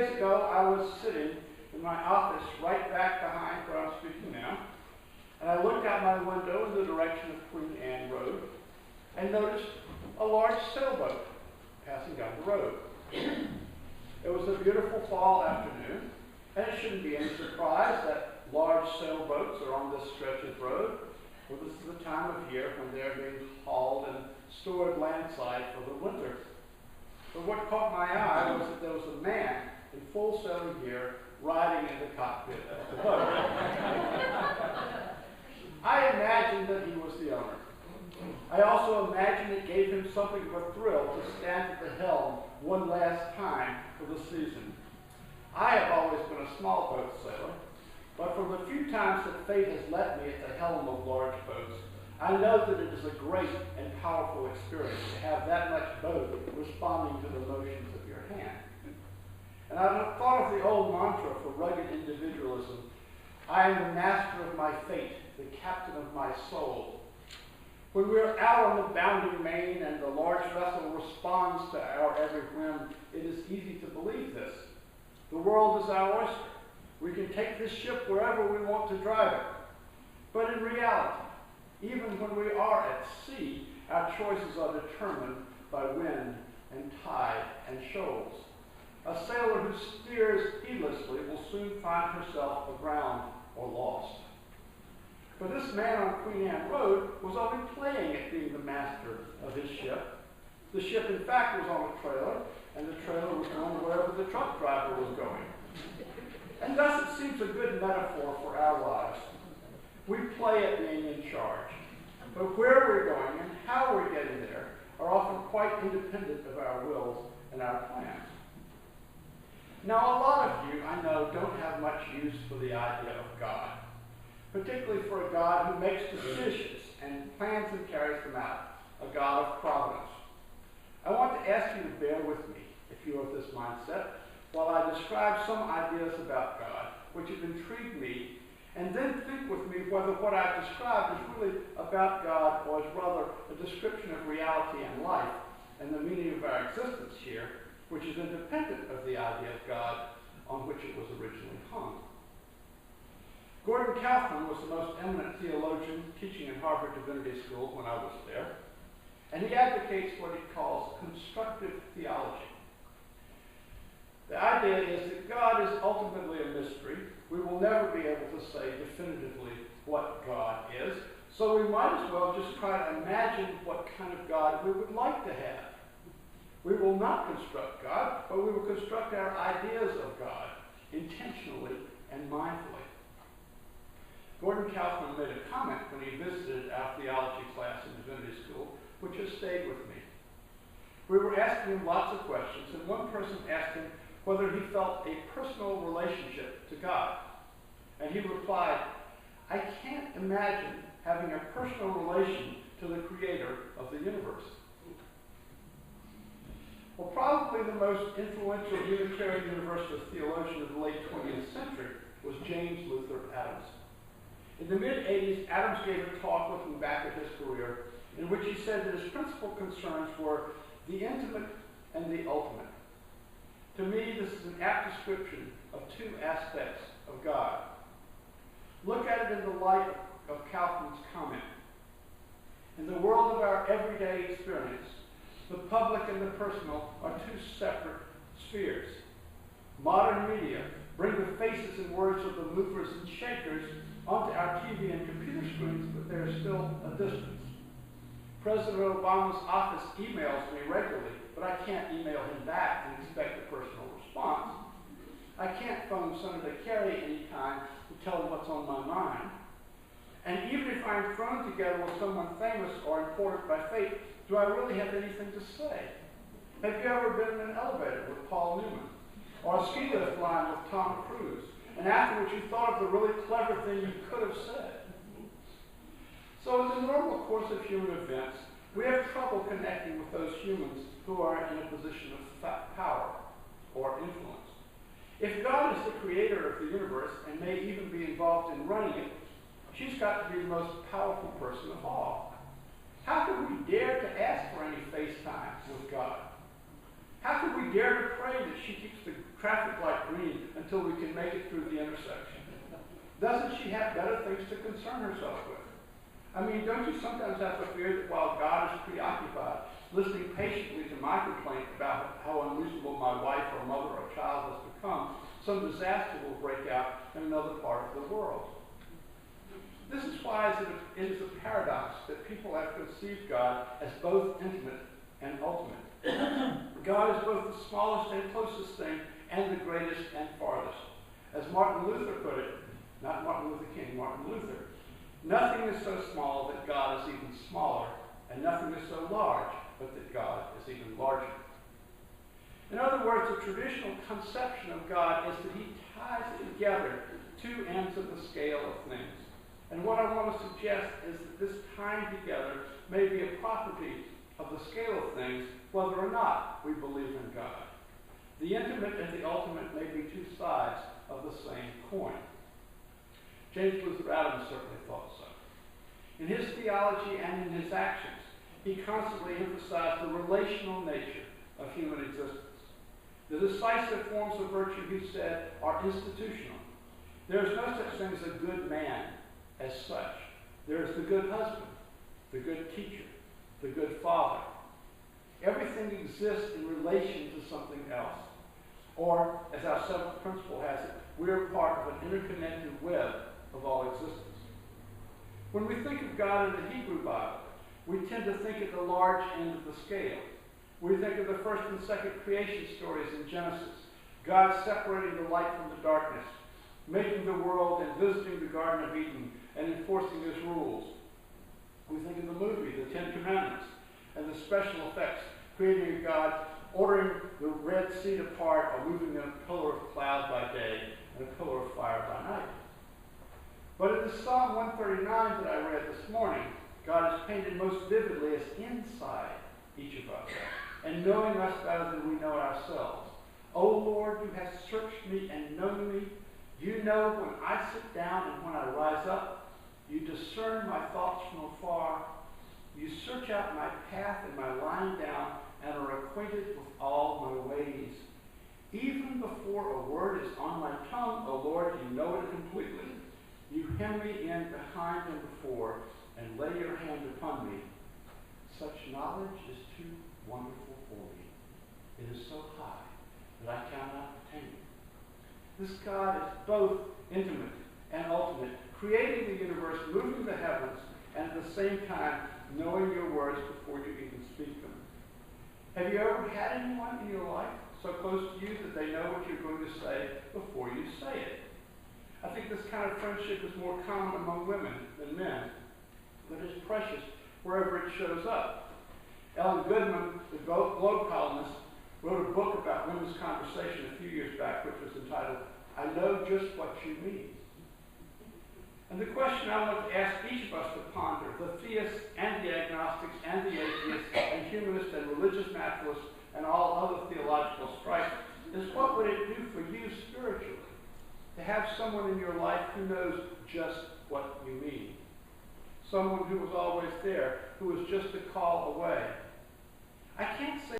days ago, I was sitting in my office right back behind where I'm speaking now, and I looked out my window in the direction of Queen Anne Road and noticed a large sailboat passing down the road. It was a beautiful fall afternoon, and it shouldn't be any surprise that large sailboats are on this stretch of road, for this is the time of year when they're being hauled and stored landside for the winter. But what caught my eye was that there was a man in full sailing gear riding in the cockpit of the boat. I imagined that he was the owner. I also imagined it gave him something of a thrill to stand at the helm one last time for the season. I have always been a small boat sailor, but from the few times that fate has let me at the helm of large boats, I know that it is a great and powerful experience to have that much boat responding to the motions of your hand. And I've thought of the old mantra for rugged individualism: I am the master of my fate, the captain of my soul. When we're out on the bounding main and the large vessel responds to our every whim, it is easy to believe this. The world is our oyster. We can take this ship wherever we want to drive it. But in reality, even when we are at sea, our choices are determined by wind and tide and shoals. A sailor who steers heedlessly will soon find herself aground or lost. But this man on Queen Anne Road was only playing at being the master of his ship. The ship, in fact, was on a trailer, and the trailer was going wherever the truck driver was going. And thus it seems a good metaphor for our lives. We play at being in charge, but where we're going and how we're getting there are often quite independent of our wills and our plans. Now, a lot of you, I know, don't have much use for the idea of God, particularly for a God who makes decisions and plans and carries them out, a God of providence. I want to ask you to bear with me, if you're of this mindset, while I describe some ideas about God which have intrigued me, and then think with me whether what I've described is really about God or is rather a description of reality and life and the meaning of our existence here, which is independent of the idea of God on which it was originally hung. Gordon Kaufman was the most eminent theologian teaching in Harvard Divinity School when I was there, and he advocates what he calls constructive theology. The idea is that God is ultimately a mystery. We will never be able to say definitively what God is, so we might as well just try to imagine what kind of God we would like to have. We will not construct God, but we will construct our ideas of God intentionally and mindfully. Gordon Kaufman made a comment when he visited our theology class in Divinity School, which has stayed with me. We were asking him lots of questions, and one person asked him whether he felt a personal relationship to God. And he replied, I can't imagine having a personal relation to the creator of the universe. Well, probably the most influential Unitarian Universalist theologian of the late 20th century was James Luther Adams. In the mid-'80s, Adams gave a talk looking back at his career in which he said that his principal concerns were the intimate and the ultimate. To me, this is an apt description of two aspects of God. Look at it in the light of Kaufman's comment. In the world of our everyday experience, the public and the personal are two separate spheres. Modern media bring the faces and words of the movers and shakers onto our TV and computer screens, but there is still a distance. President Obama's office emails me regularly, but I can't email him back and expect a personal response. I can't phone Senator Kerry anytime to tell him what's on my mind. And even if I'm thrown together with someone famous or important by fate, do I really have anything to say? Have you ever been in an elevator with Paul Newman? Or a ski lift line with Tom Cruise? And afterwards you thought of the really clever thing you could have said? So in the normal course of human events, we have trouble connecting with those humans who are in a position of power or influence. If God is the creator of the universe and may even be involved in running it, she's got to be the most powerful person of all. How could we dare to ask for any face time with God? How could we dare to pray that she keeps the traffic light green until we can make it through the intersection? Doesn't she have better things to concern herself with? I mean, don't you sometimes have the fear that while God is preoccupied, listening patiently to my complaint about how unreasonable my wife or mother or child has become, some disaster will break out in another part of the world? This is why it is a paradox that people have conceived God as both intimate and ultimate. God is both the smallest and closest thing and the greatest and farthest. As Martin Luther put it, not Martin Luther King, Martin Luther, nothing is so small that God is even smaller, and nothing is so large but that God is even larger. In other words, the traditional conception of God is that he ties together two ends of the scale of things. And what I want to suggest is that this tying together may be a property of the scale of things, whether or not we believe in God. The intimate and the ultimate may be two sides of the same coin. James Luther Adams certainly thought so. In his theology and in his actions, he constantly emphasized the relational nature of human existence. The decisive forms of virtue, he said, are institutional. There is no such thing as a good man as such. There is the good husband, the good teacher, the good father. Everything exists in relation to something else. Or, as our seventh principle has it, we are part of an interconnected web of all existence. When we think of God in the Hebrew Bible, we tend to think at the large end of the scale. We think of the first and second creation stories in Genesis, God separating the light from the darkness, making the world and visiting the Garden of Eden and enforcing his rules. We think of the movie, The Ten Commandments, and the special effects, creating a God ordering the Red Sea to part or moving in a pillar of cloud by day and a pillar of fire by night. But in the Psalm 139 that I read this morning, God is painted most vividly as inside each of us and knowing us better than we know ourselves. O Lord, you have searched me and known me. You know when I sit down and when I rise up. You discern my thoughts from afar. You search out my path and my lying down and are acquainted with all my ways. Even before a word is on my tongue, O Lord, you know it completely. You hem me in behind and before and lay your hand upon me. Such knowledge is too wonderful for me. It is so high that I cannot attain it. This God is both intimate and ultimate, creating the universe, moving the heavens, and at the same time knowing your words before you even speak them. Have you ever had anyone in your life so close to you that they know what you're going to say before you say it? I think this kind of friendship is more common among women than men, but it's precious wherever it shows up. Ellen Goodman, the Globe columnist, wrote a book about women's conversation a few years back, which was entitled, I Know Just What You Mean. And the question I want to ask each of us to ponder, the theists and the agnostics and the atheists and humanists and religious naturalists and all other theological strife, is what would it do for you spiritually to have someone in your life who knows just what you mean? Someone who was always there, who was just a call away. I can't say